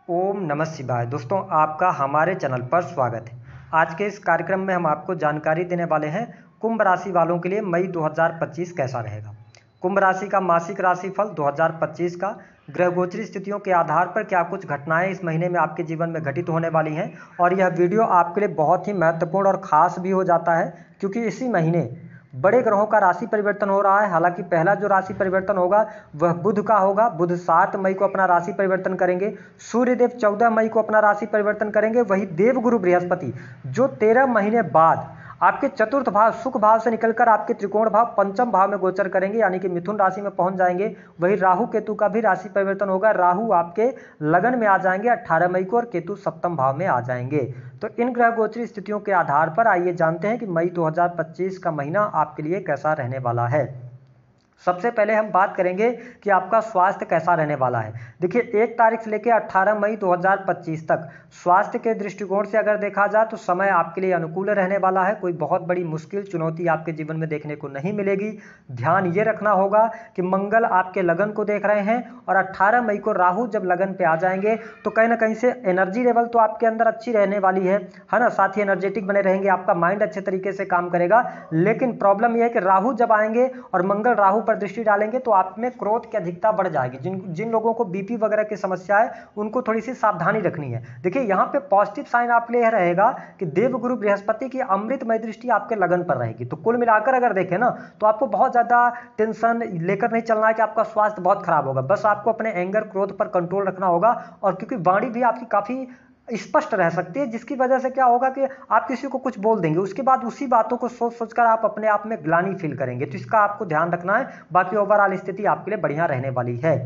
ओम नमः शिवाय। दोस्तों, आपका हमारे चैनल पर स्वागत है। आज के इस कार्यक्रम में हम आपको जानकारी देने वाले हैं कुंभ राशि वालों के लिए मई 2025 कैसा रहेगा। कुंभ राशि का मासिक राशिफल 2025 का ग्रह गोचरी स्थितियों के आधार पर क्या कुछ घटनाएं इस महीने में आपके जीवन में घटित होने वाली हैं, और यह वीडियो आपके लिए बहुत ही महत्वपूर्ण और ख़ास भी हो जाता है क्योंकि इसी महीने बड़े ग्रहों का राशि परिवर्तन हो रहा है। हालांकि पहला जो राशि परिवर्तन होगा वह बुध का होगा। बुध 7 मई को अपना राशि परिवर्तन करेंगे। सूर्यदेव 14 मई को अपना राशि परिवर्तन करेंगे। वही देवगुरु बृहस्पति जो 13 महीने बाद आपके चतुर्थ भाव सुख भाव से निकलकर आपके त्रिकोण भाव पंचम भाव में गोचर करेंगे, यानी कि मिथुन राशि में पहुंच जाएंगे। वही राहु केतु का भी राशि परिवर्तन होगा। राहु आपके लगन में आ जाएंगे 18 मई को और केतु सप्तम भाव में आ जाएंगे। तो इन ग्रह गोचरी स्थितियों के आधार पर आइए जानते हैं कि मई 2025 का महीना आपके लिए कैसा रहने वाला है। सबसे पहले हम बात करेंगे कि आपका स्वास्थ्य कैसा रहने वाला है। देखिए, 1 तारीख से लेकर 18 मई 2025 तक स्वास्थ्य के दृष्टिकोण से अगर देखा जाए तो समय आपके लिए अनुकूल रहने वाला है। कोई बहुत बड़ी मुश्किल चुनौती आपके जीवन में देखने को नहीं मिलेगी। ध्यान ये रखना होगा कि मंगल आपके लगन को देख रहे हैं और 18 मई को राहु जब लगन पे आ जाएंगे तो कहीं ना कहीं से एनर्जी लेवल तो आपके अंदर अच्छी रहने वाली है ना। साथ ही एनर्जेटिक बने रहेंगे, आपका माइंड अच्छे तरीके से काम करेगा। लेकिन प्रॉब्लम यह है कि राहु जब आएंगे और मंगल राहु पर दृष्टि डालेंगे तो आप में क्रोध की अधिकता बढ़ जाएगी। जिन लोगों को बीपी वगैरह की समस्या है उनको थोड़ी सी सावधानी रखनी है। देखिए, यहाँ पे पॉजिटिव साइन आपके लिए रहेगा कि देवगुरु बृहस्पति की अमृतमय दृष्टि आपके लगन पर रहेगी। तो कुल मिलाकर अगर देखें ना तो आपको बहुत ज्यादा टेंशन लेकर नहीं चलना है कि आपका स्वास्थ्य बहुत खराब होगा। बस आपको अपने एंगर क्रोध पर कंट्रोल रखना होगा। और क्योंकि वाणी भी आपकी काफी स्पष्ट रह सकती है, जिसकी वजह से क्या होगा कि आप किसी को कुछ बोल देंगे, उसके बाद उसी बातों को सोच सोचकर आप अपने आप में ग्लानि फील करेंगे। तो इसका आपको ध्यान रखना है। बाकी ओवरऑल स्थिति आपके लिए बढ़िया रहने वाली है।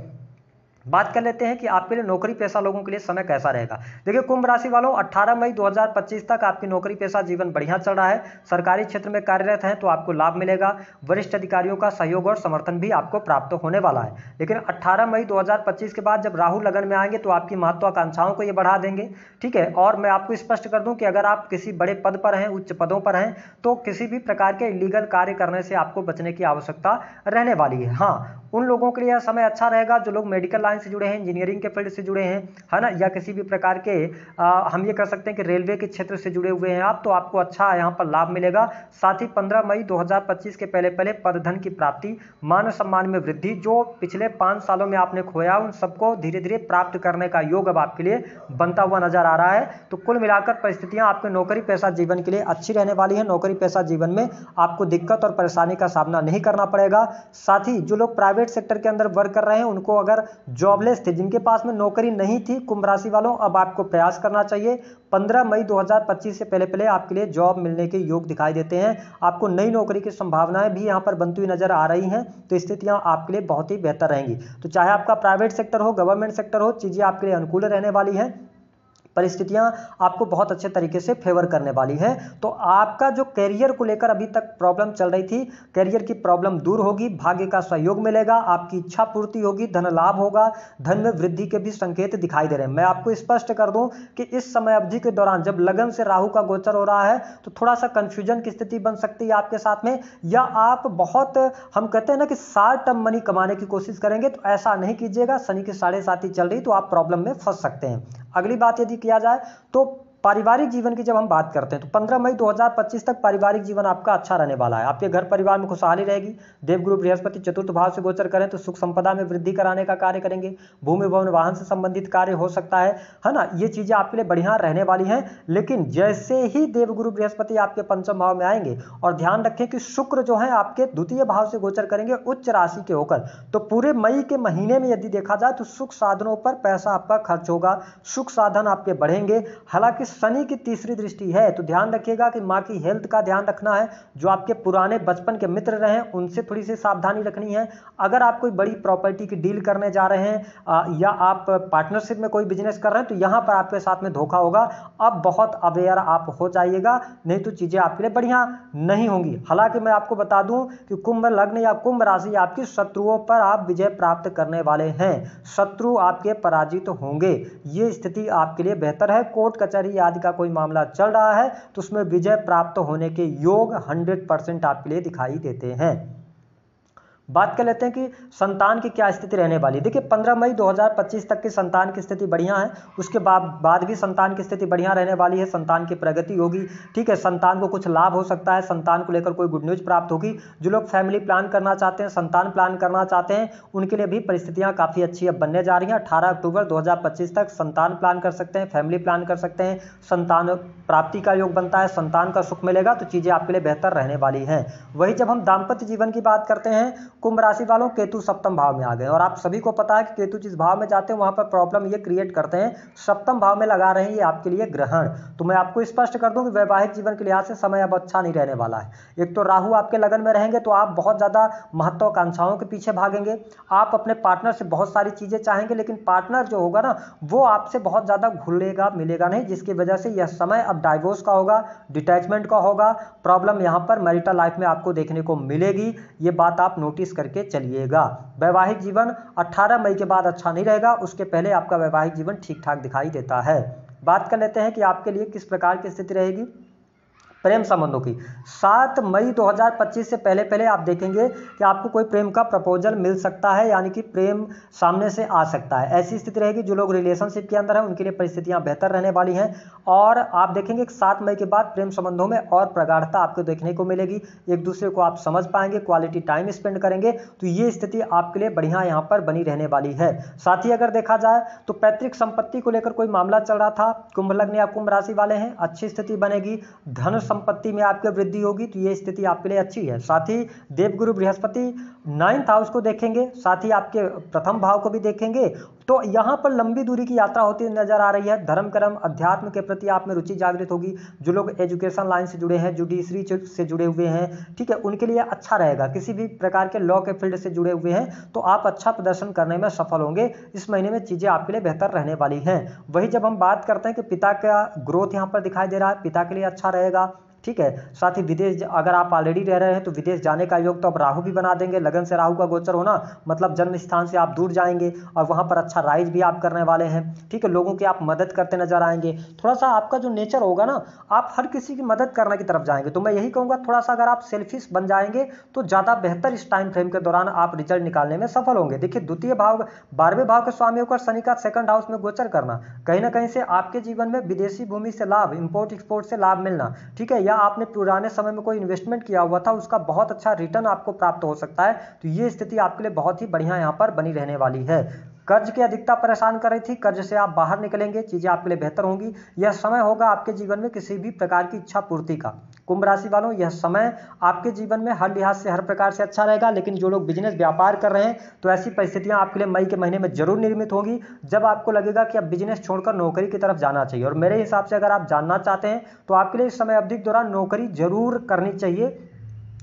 बात कर लेते हैं कि आपके लिए नौकरी पेशा लोगों के लिए समय कैसा रहेगा। देखिए, कुंभ राशि वालों, 18 मई 2025 तक आपकी नौकरी पेशा जीवन बढ़िया चल रहा है। सरकारी क्षेत्र में कार्यरत हैं तो आपको लाभ मिलेगा। वरिष्ठ अधिकारियों का सहयोग और समर्थन भी आपको प्राप्त होने वाला है। लेकिन 18 मई 2025 के बाद जब राहु लगन में आएंगे तो आपकी महत्वाकांक्षाओं को ये बढ़ा देंगे। ठीक है, और मैं आपको स्पष्ट कर दूं कि अगर आप किसी बड़े पद पर हैं, उच्च पदों पर हैं, तो किसी भी प्रकार के इलीगल कार्य करने से आपको बचने की आवश्यकता रहने वाली है। हाँ, उन लोगों के लिए यह समय अच्छा रहेगा जो लोग मेडिकल लाइन से जुड़े हैं, इंजीनियरिंग के फील्ड से जुड़े हैं, है ना, या किसी भी प्रकार के हम ये कर सकते हैं कि रेलवे के क्षेत्र से जुड़े हुए हैं आप, तो आपको अच्छा यहाँ पर लाभ मिलेगा। साथ ही 15 मई 2025 के पहले पहले पद धन की प्राप्ति, मान सम्मान में वृद्धि, जो पिछले 5 सालों में आपने खोया उन सबको धीरे धीरे प्राप्त करने का योग अब आपके लिए बनता हुआ नजर आ रहा है। तो कुल मिलाकर परिस्थितियां आपके नौकरी पेशा जीवन के लिए अच्छी रहने वाली है। नौकरी पेशा जीवन में आपको दिक्कत और परेशानी का सामना नहीं करना पड़ेगा। साथ ही जो लोग प्राइवेट सेक्टर के अंदर वर्क कर रहे हैं, उनको अगर जॉबलेस थे, जिनके पास में नौकरी नहीं थी, कुंभ राशि वालों, अब आपको प्रयास करना चाहिए। 15 मई 2025 से पहले पहले आपके लिए जॉब मिलने के योग दिखाई देते हैं। आपको नई नौकरी की संभावनाएं भी यहां पर बनती हुई नजर आ रही हैं। तो स्थितियां आपके लिए बहुत ही बेहतर रहेंगी। तो चाहे आपका प्राइवेट सेक्टर हो, गवर्नमेंट सेक्टर हो, चीजें आपके लिए अनुकूल रहने वाली हैं। परिस्थितियां आपको बहुत अच्छे तरीके से फेवर करने वाली है। तो आपका जो करियर को लेकर अभी तक प्रॉब्लम चल रही थी, करियर की प्रॉब्लम दूर होगी। भाग्य का सहयोग मिलेगा, आपकी इच्छा पूर्ति होगी, धन लाभ होगा, धन में वृद्धि के भी संकेत दिखाई दे रहे हैं। मैं आपको स्पष्ट कर दूं कि इस समय अवधि के दौरान जब लगन से राहु का गोचर हो रहा है तो थोड़ा सा कंफ्यूजन की स्थिति बन सकती है आपके साथ में, या आप बहुत, हम कहते हैं ना कि शॉर्ट टर्म मनी कमाने की कोशिश करेंगे, तो ऐसा नहीं कीजिएगा। शनि की 7.5 चल रही तो आप प्रॉब्लम में फंस सकते हैं। अगली बात यदि किया जाए तो पारिवारिक जीवन की जब हम बात करते हैं तो 15 मई 2025 तक पारिवारिक जीवन आपका अच्छा रहने वाला है। आपके घर परिवार में खुशहाली रहेगी। देवगुरु बृहस्पति चतुर्थ भाव से गोचर करें तो सुख संपदा में वृद्धि कराने का कार्य करेंगे। भूमि भवन वाहन से संबंधित कार्य हो सकता है ना। ये चीजें आपके लिए बढ़िया रहने वाली हैं। लेकिन जैसे ही देवगुरु बृहस्पति आपके पंचम भाव में आएंगे, और ध्यान रखें कि शुक्र जो है आपके द्वितीय भाव से गोचर करेंगे उच्च राशि के होकर, तो पूरे मई के महीने में यदि देखा जाए तो सुख साधनों पर पैसा आपका खर्च होगा, सुख साधन आपके बढ़ेंगे। हालांकि शनि की तीसरी दृष्टि है तो ध्यान रखिएगा कि मां की हेल्थ का ध्यान रखना है। जो आपके पुराने बचपन के मित्र रहे उनसे थोड़ी सी सावधानी रखनी है। अगर आप कोई बड़ी प्रॉपर्टी की डील करने जा रहे हैं या आप पार्टनरशिप में कोई बिजनेस कर रहे हैं तो यहां पर आपके साथ में धोखा होगा। अब बहुत अवेयर आप हो जाइएगा, नहीं तो चीजें आपके लिए बढ़िया नहीं होंगी। हालांकि मैं आपको बता दूं कि कुंभ लग्न या कुंभ राशि आपकी शत्रुओं पर आप विजय प्राप्त करने वाले हैं। शत्रु आपके पराजित होंगे। ये स्थिति आपके लिए बेहतर है। कोर्ट कचहरी आदि का कोई मामला चल रहा है तो उसमें विजय प्राप्त होने के योग 100% आपके लिए दिखाई देते हैं। बात कर लेते हैं कि संतान की क्या स्थिति रहने वाली। देखिए 15 मई 2025 तक की संतान की स्थिति बढ़िया है, उसके बाद भी संतान की स्थिति बढ़िया रहने वाली है, संतान की प्रगति होगी। ठीक है, संतान को कुछ लाभ हो सकता है, संतान को लेकर कोई गुड न्यूज प्राप्त होगी। जो लोग फैमिली प्लान करना चाहते हैं, संतान प्लान करना चाहते हैं, उनके लिए भी परिस्थितियां काफ़ी अच्छी अब बनने जा रही हैं। 18 अक्टूबर 2025 तक संतान प्लान कर सकते हैं, फैमिली प्लान कर सकते हैं, संतान प्राप्ति का योग बनता है, संतान का सुख मिलेगा, तो चीज़ें आपके लिए बेहतर रहने वाली हैं। वही जब हम दाम्पत्य जीवन की बात करते हैं, कुंभ राशि वालों, केतु सप्तम भाव में आ गए और आप सभी को पता है कि केतु जिस भाव में जाते हैं वहां पर प्रॉब्लम ये क्रिएट करते हैं, सप्तम भाव में लगा रहे हैं ये आपके लिए ग्रहण। तो मैं आपको स्पष्ट कर दूं कि वैवाहिक जीवन के लिहाज से समय अब अच्छा नहीं रहने वाला है। एक तो राहु आपके लगन में रहेंगे तो आप बहुत ज़्यादा महत्वाकांक्षाओं के पीछे भागेंगे, आप अपने पार्टनर से बहुत सारी चीज़ें चाहेंगे, लेकिन पार्टनर जो होगा ना वो आपसे बहुत ज़्यादा घुलेगा मिलेगा नहीं, जिसकी वजह से यह समय अब डाइवोर्स का होगा, डिटैचमेंट का होगा। प्रॉब्लम यहाँ पर मैरिटल लाइफ में आपको देखने को मिलेगी, ये बात आप नोटिस करके चलिएगा। वैवाहिक जीवन 18 मई के बाद अच्छा नहीं रहेगा, उसके पहले आपका वैवाहिक जीवन ठीक ठाक दिखाई देता है। बात कर लेते हैं कि आपके लिए किस प्रकार की स्थिति रहेगी प्रेम संबंधों की। 7 मई 2025 से पहले पहले आप देखेंगे कि आपको कोई प्रेम का प्रपोजल मिल सकता है, यानी कि प्रेम सामने से आ सकता है। ऐसी स्थिति रहेगी। जो लोग रिलेशनशिप के अंदर हैं उनके लिए परिस्थितियां बेहतर रहने वाली हैं और आप देखेंगे कि 7 मई के बाद प्रेम संबंधों में और प्रगाढ़ता आपको देखने को मिलेगी, एक दूसरे को आप समझ पाएंगे, क्वालिटी टाइम स्पेंड करेंगे, तो ये स्थिति आपके लिए बढ़िया यहाँ पर बनी रहने वाली है। साथ ही अगर देखा जाए तो पैतृक संपत्ति को लेकर कोई मामला चल रहा था, कुंभ लग्न या कुंभ राशि वाले हैं, अच्छी स्थिति बनेगी, धन संपत्ति में आपके वृद्धि होगी, तो ये स्थिति आपके लिए अच्छी है। साथ ही देवगुरु बृहस्पति 9th हाउस को देखेंगे, साथ ही आपके प्रथम भाव को भी देखेंगे, तो यहाँ पर लंबी दूरी की यात्रा होती नजर आ रही है। धर्म कर्म अध्यात्म के प्रति आप में रुचि जागृत होगी। जो लोग एजुकेशन लाइन से जुड़े हैं, जुडिशरी से जुड़े हुए हैं, ठीक है, उनके लिए अच्छा रहेगा। किसी भी प्रकार के लॉ के फील्ड से जुड़े हुए हैं तो आप अच्छा प्रदर्शन करने में सफल होंगे। इस महीने में चीजें आपके लिए बेहतर रहने वाली हैं। वही जब हम बात करते हैं कि पिता का ग्रोथ यहाँ पर दिखाई दे रहा है, पिता के लिए अच्छा रहेगा, ठीक है। साथ ही विदेश अगर आप ऑलरेडी रह रहे हैं तो विदेश जाने का योग तो अब राहु भी बना देंगे। लगन से राहु का गोचर होना मतलब जन्म स्थान से आप दूर जाएंगे और वहां पर अच्छा राइज भी आप करने वाले हैं, ठीक है। लोगों की आप मदद करते नजर आएंगे। थोड़ा सा आपका जो नेचर होगा ना, आप हर किसी की मदद करने की तरफ जाएंगे। तो मैं यही कहूंगा थोड़ा सा अगर आप सेल्फिश बन जाएंगे तो ज्यादा बेहतर इस टाइम फ्रेम के दौरान आप रिजल्ट निकालने में सफल होंगे। देखिए द्वितीय भाव 12वें भाव के स्वामी होकर शनि का सेकंड हाउस में गोचर करना, कहीं ना कहीं से आपके जीवन में विदेशी भूमि से लाभ, इंपोर्ट एक्सपोर्ट से लाभ मिलना, ठीक है, या आपने पुराने समय में कोई इन्वेस्टमेंट किया हुआ था उसका बहुत अच्छा रिटर्न आपको प्राप्त हो सकता है। तो ये स्थिति आपके लिए बहुत ही बढ़िया यहाँ पर बनी रहने वाली है। कर्ज की अधिकता परेशान कर रही थी, कर्ज से आप बाहर निकलेंगे, चीजें आपके लिए बेहतर होंगी। यह समय होगा आपके जीवन में किसी भी प्रकार की इच्छा पूर्ति का। कुंभ राशि वालों, यह समय आपके जीवन में हर लिहाज से हर प्रकार से अच्छा रहेगा। लेकिन जो लोग बिजनेस व्यापार कर रहे हैं तो ऐसी परिस्थितियां आपके लिए मई के महीने में जरूर निर्मित होगी जब आपको लगेगा कि अब बिजनेस छोड़कर नौकरी की तरफ जाना चाहिए। और मेरे हिसाब से अगर आप जानना चाहते हैं तो आपके लिए इस समय अवधि के दौरान नौकरी जरूर करनी चाहिए,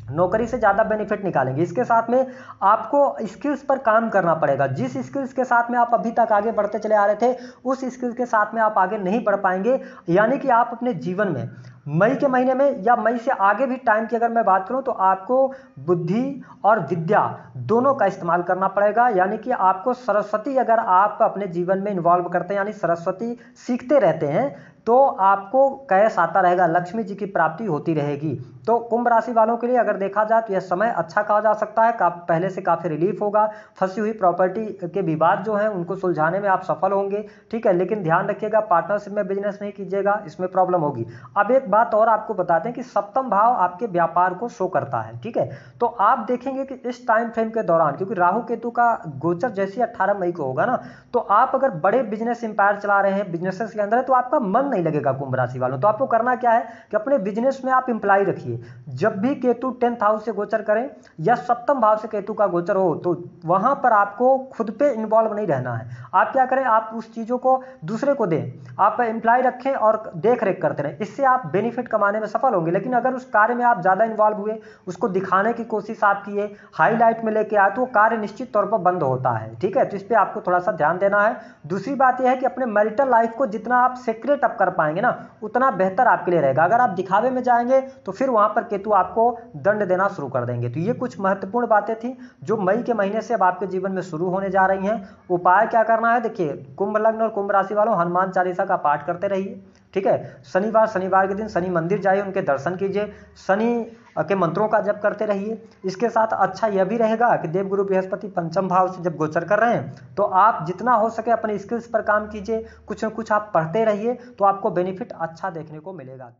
नौकरी से ज़्यादा बेनिफिट निकालेंगे। इसके साथ में आपको स्किल्स पर काम करना पड़ेगा। जिस स्किल्स के साथ में आप अभी तक आगे बढ़ते चले आ रहे थे उस स्किल्स के साथ में आप आगे नहीं बढ़ पाएंगे। यानी कि आप अपने जीवन में मई के महीने में या मई से आगे भी टाइम की अगर मैं बात करूं तो आपको बुद्धि और विद्या दोनों का इस्तेमाल करना पड़ेगा। यानी कि आपको सरस्वती अगर आप अपने जीवन में इन्वॉल्व करते हैं, यानी सरस्वती सीखते रहते हैं, तो आपको कैश आता रहेगा, लक्ष्मी जी की प्राप्ति होती रहेगी। तो कुंभ राशि वालों के लिए अगर देखा जाए तो यह समय अच्छा कहा जा सकता है। पहले से काफी रिलीफ होगा। फंसी हुई प्रॉपर्टी के विवाद जो है उनको सुलझाने में आप सफल होंगे, ठीक है। लेकिन ध्यान रखिएगा पार्टनरशिप में बिजनेस नहीं कीजिएगा, इसमें प्रॉब्लम होगी। अब एक बात और आपको बताते हैं कि सप्तम भाव आपके व्यापार को शो करता है, ठीक है। तो आप देखेंगे कि इस टाइम फ्रेम के दौरान, क्योंकि राहु केतु का गोचर जैसे 18 मई को होगा ना, तो आप अगर बड़े बिजनेस इंपायर चला रहे हैं, बिजनेसेस के अंदर है, तो आपका मन नहीं लगेगा कुंभ राशि वालों। तो आपको करना क्या है कि अपने बिजनेस में आप इंप्लाई रखिए। जब भी केतु 10th हाउस से गोचर करें या सप्तम भाव से केतु का गोचर हो तो वहां पर आपको खुद पे इन्वॉल्व नहीं रहना है। आप क्या करें, आप उस चीजों को दूसरे को दें, आप एम्प्लॉय रखें और देख रेख करते रहें, इससे आप बेनिफिट कमाने में सफल होंगे। लेकिन अगर उस कार्य में आप ज्यादा इन्वॉल्व हुए, उसको दिखाने की कोशिश आप किए, हाईलाइट में लेके आए, तो वो कार्य निश्चित तौर पर बंद होता है, ठीक है। तो इस पर आपको थोड़ा सा ध्यान देना है। दूसरी बात यह है कि अपने मैरिटल लाइफ को जितना आप सीक्रेट अप कर पाएंगे ना उतना बेहतर आपके लिए रहेगा। अगर आप दिखावे में जाएंगे तो फिर वहां पर केतु आपको दंड देना शुरू कर देंगे। तो ये कुछ महत्वपूर्ण बातें थी जो मई के महीने से अब आपके जीवन में शुरू होने जा रही हैं। उपाय क्या करना है, देखिए कुंभ लग्न और कुंभ राशि वालों हनुमान चालीसा का पाठ करते रहिए, ठीक है। शनिवार के दिन शनि मंदिर जाइए, उनके दर्शन कीजिए। शनि के मंत्रों का जप करते रहिए। इसके साथ अच्छा यह भी रहेगा कि देवगुरु बृहस्पति पंचम भाव से जब गोचर कर रहे हैं तो आप जितना हो सके अपने स्किल्स पर काम कीजिए, कुछ न कुछ आप पढ़ते रहिए तो आपको बेनिफिट अच्छा देखने को मिलेगा।